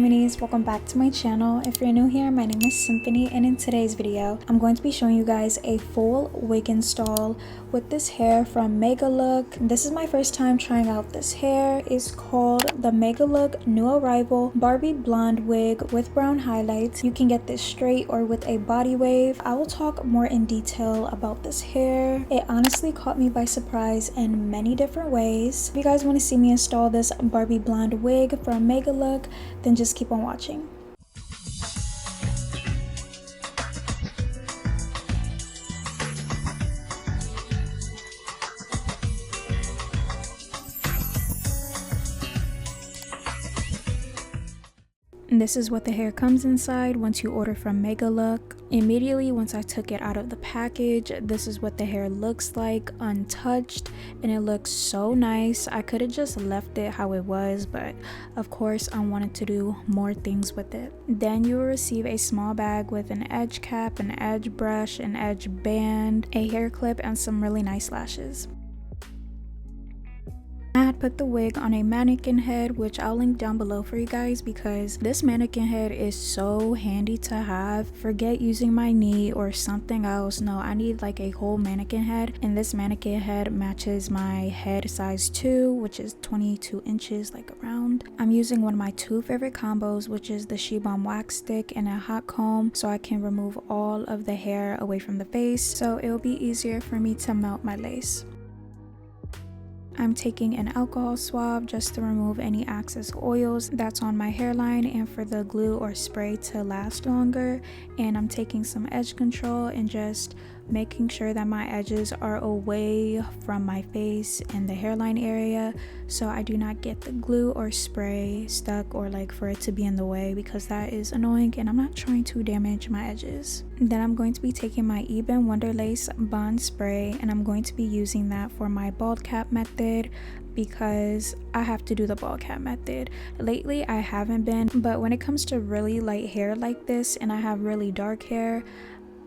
Harmonies, welcome back to my channel. If you're new here, my name is Symphony, and in today's video I'm going to be showing you guys a full wig install with this hair from Megalook. This is my first time trying out this hair. It's called the Megalook New Arrival Barbie Blonde Wig with brown highlights. You can get this straight or with a body wave. I will talk more in detail about this hair. It honestly caught me by surprise in many different ways. If you guys want to see me install this Barbie blonde wig from Megalook, then just keep on watching. This is what the hair comes inside once you order from Megalook. Immediately once I took it out of the package, this is what the hair looks like untouched, and it looks so nice. I could have just left it how it was, but of course I wanted to do more things with it. Then you will receive a small bag with an edge cap, an edge brush, an edge band, a hair clip, and some really nice lashes. I had put the wig on a mannequin head, which I'll link down below for you guys because this mannequin head is so handy to have. Forget using my knee or something else. No, I need like a whole mannequin head, and this mannequin head matches my head size 2, which is 22 inches, like around. I'm using one of my two favorite combos, which is the 𝐏𝐑𝐎𝐶 wax stick and a hot comb, so I can remove all of the hair away from the face, so it will be easier for me to melt my lace. I'm taking an alcohol swab just to remove any excess oils that's on my hairline and for the glue or spray to last longer. And I'm taking some edge control and just making sure that my edges are away from my face and the hairline area, so I do not get the glue or spray stuck or like for it to be in the way, because that is annoying and I'm not trying to damage my edges. Then I'm going to be taking my Ebin Wonder Lace Bond Spray, and I'm going to be using that for my bald cap method because I have to do the bald cap method. Lately I haven't been, but when it comes to really light hair like this and I have really dark hair,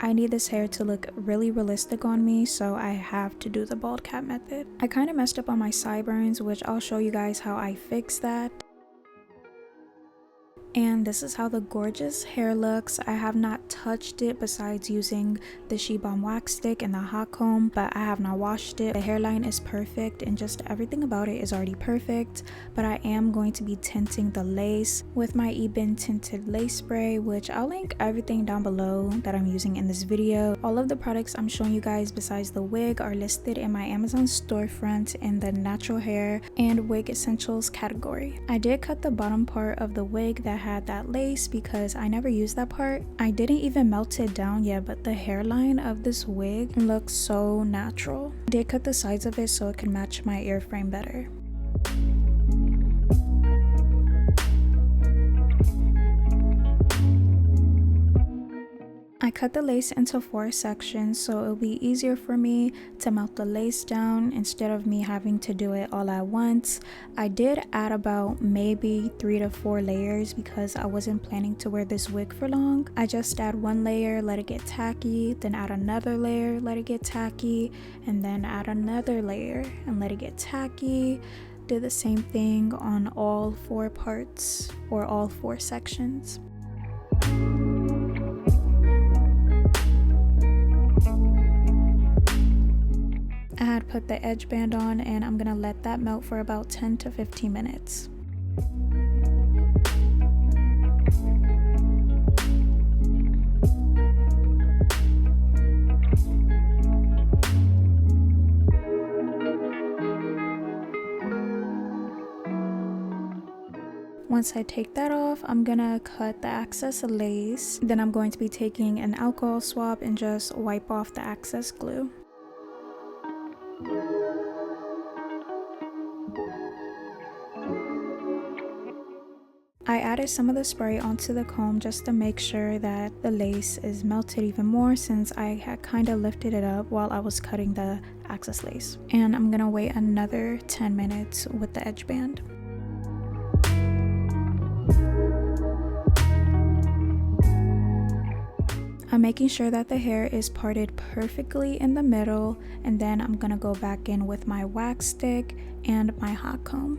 I need this hair to look really realistic on me, so I have to do the bald cap method. I kind of messed up on my sideburns, which I'll show you guys how I fix that. And this is how the gorgeous hair looks. I have not touched it besides using the 𝐏𝐑𝐎𝐶 wax stick and the hot comb, but I have not washed it. The hairline is perfect and just everything about it is already perfect, but I am going to be tinting the lace with my Ebin tinted lace spray, which I'll link everything down below that I'm using in this video. All of the products I'm showing you guys besides the wig are listed in my Amazon storefront in the natural hair and wig essentials category. I did cut the bottom part of the wig that had that lace because I never used that part. I didn't even melt it down yet, but the hairline of this wig looks so natural. I did cut the sides of it so it can match my ear frame better. I cut the lace into 4 sections so it'll be easier for me to melt the lace down instead of me having to do it all at once. I did add about maybe 3 to 4 layers because I wasn't planning to wear this wig for long. I just add 1 layer, let it get tacky, then add another layer, let it get tacky, and then add another layer and let it get tacky. Did the same thing on all 4 parts or all 4 sections. I had put the edge band on and I'm gonna let that melt for about 10 to 15 minutes. Once I take that off, I'm gonna cut the excess lace. Then I'm going to be taking an alcohol swab and just wipe off the excess glue. I added some of the spray onto the comb just to make sure that the lace is melted even more, since I had kind of lifted it up while I was cutting the excess lace. And I'm gonna wait another 10 minutes with the edge band. I'm making sure that the hair is parted perfectly in the middle, and then I'm gonna go back in with my wax stick and my hot comb.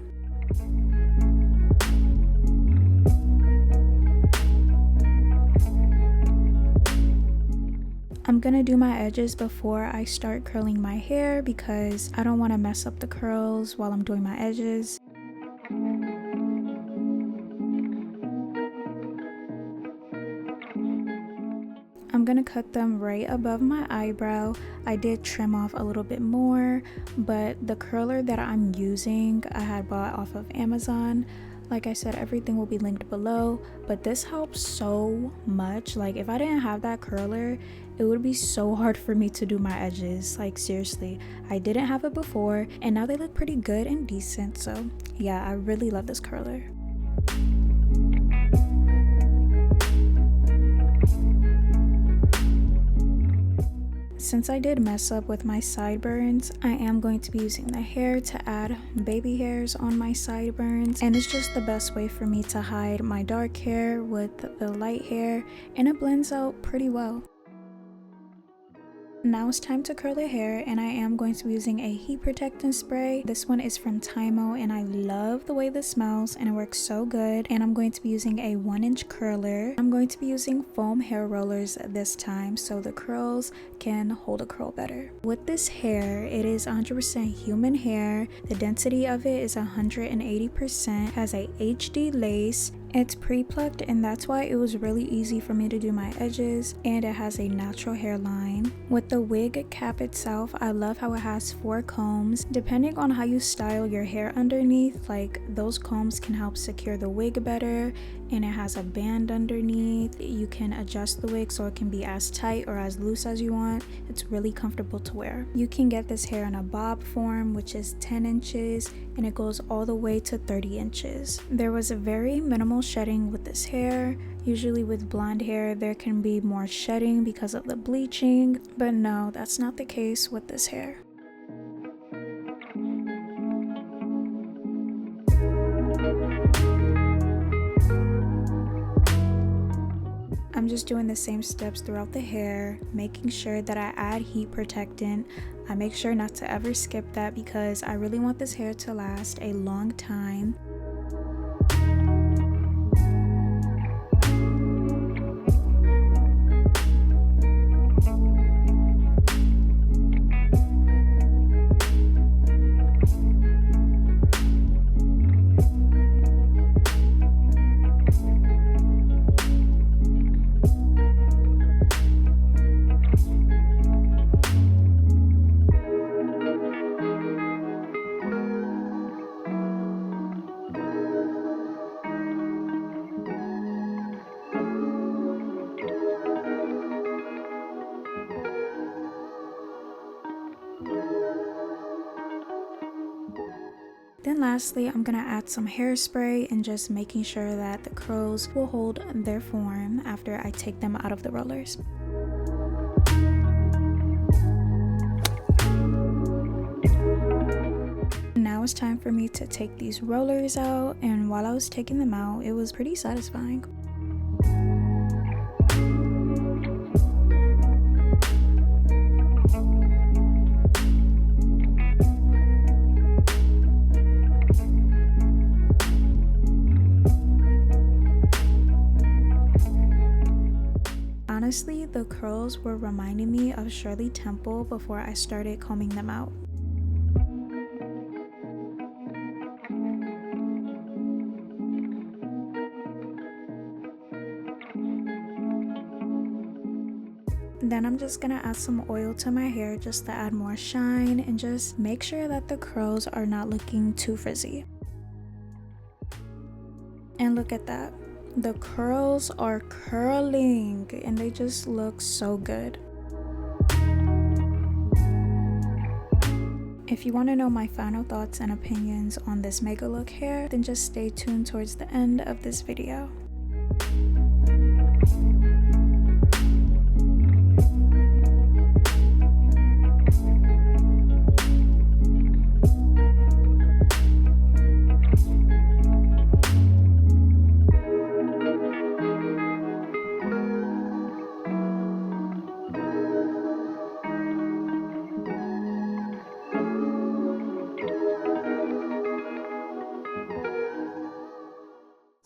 I'm gonna do my edges before I start curling my hair because I don't want to mess up the curls while I'm doing my edges. I'm gonna cut them right above my eyebrow. I did trim off a little bit more, but the curler that I'm using I had bought off of Amazon. Like I said, everything will be linked below, but this helps so much. Like if I didn't have that curler, it would be so hard for me to do my edges. Like seriously, I didn't have it before and now they look pretty good and decent. So yeah, I really love this curler. Since I did mess up with my sideburns, I am going to be using the hair to add baby hairs on my sideburns, and it's just the best way for me to hide my dark hair with the light hair, and it blends out pretty well. Now it's time to curl the hair, and I am going to be using a heat protectant spray. This one is from 𝐼𝐒 and I love the way this smells and it works so good. And I'm going to be using a 1-inch curler. I'm going to be using foam hair rollers this time so the curls can hold a curl better. With this hair, it is 100% human hair. The density of it is 180%, has a HD lace. It's pre-plucked and that's why it was really easy for me to do my edges, and it has a natural hairline. With the wig cap itself, I love how it has 4 combs. Depending on how you style your hair underneath, like those combs can help secure the wig better, and it has a band underneath. You can adjust the wig so it can be as tight or as loose as you want. It's really comfortable to wear. You can get this hair in a bob form, which is 10 inches, and it goes all the way to 30 inches. There was a very minimal shedding with this hair. Usually with blonde hair there can be more shedding because of the bleaching, but no, that's not the case with this hair. I'm just doing the same steps throughout the hair, making sure that I add heat protectant. I make sure not to ever skip that because I really want this hair to last a long time. Then lastly, I'm gonna add some hairspray and just making sure that the curls will hold their form after I take them out of the rollers. Now it's time for me to take these rollers out, and while I was taking them out, it was pretty satisfying. Honestly, the curls were reminding me of Shirley Temple before I started combing them out. Then I'm just gonna add some oil to my hair just to add more shine and just make sure that the curls are not looking too frizzy. And look at that. The curls are curling and they just look so good. If you want to know my final thoughts and opinions on this Megalook hair, then just stay tuned towards the end of this video.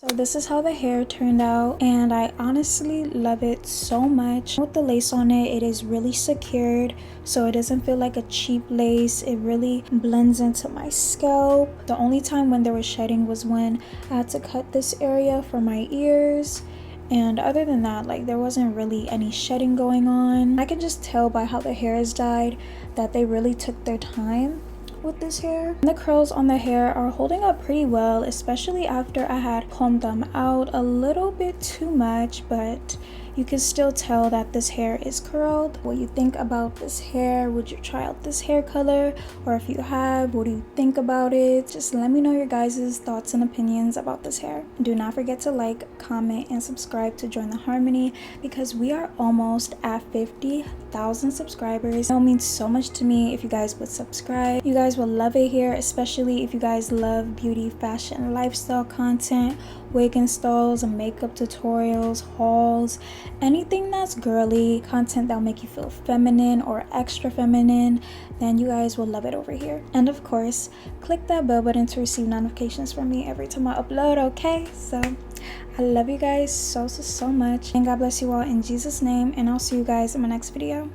So this is how the hair turned out, and I honestly love it so much. With the lace on it, it is really secured, so it doesn't feel like a cheap lace. It really blends into my scalp. The only time when there was shedding was when I had to cut this area for my ears, and other than that, like, there wasn't really any shedding going on. I can just tell by how the hair is dyed that they really took their time with this hair. And the curls on the hair are holding up pretty well, especially after I had combed them out a little bit too much, but you can still tell that this hair is curled. What you think about this hair? Would you try out this hair color? Or if you have, what do you think about it? Just let me know your guys' thoughts and opinions about this hair. Do not forget to like, comment, and subscribe to join the Harmony, because we are almost at 50,000 subscribers. It means so much to me if you guys would subscribe. You guys will love it here, especially if you guys love beauty, fashion, lifestyle content, wig installs, and makeup tutorials, hauls, anything that's girly content that'll make you feel feminine or extra feminine, then you guys will love it over here. And of course, click that bell button to receive notifications from me every time I upload. Okay, so I love you guys so much, and God bless you all in Jesus' name, and I'll see you guys in my next video.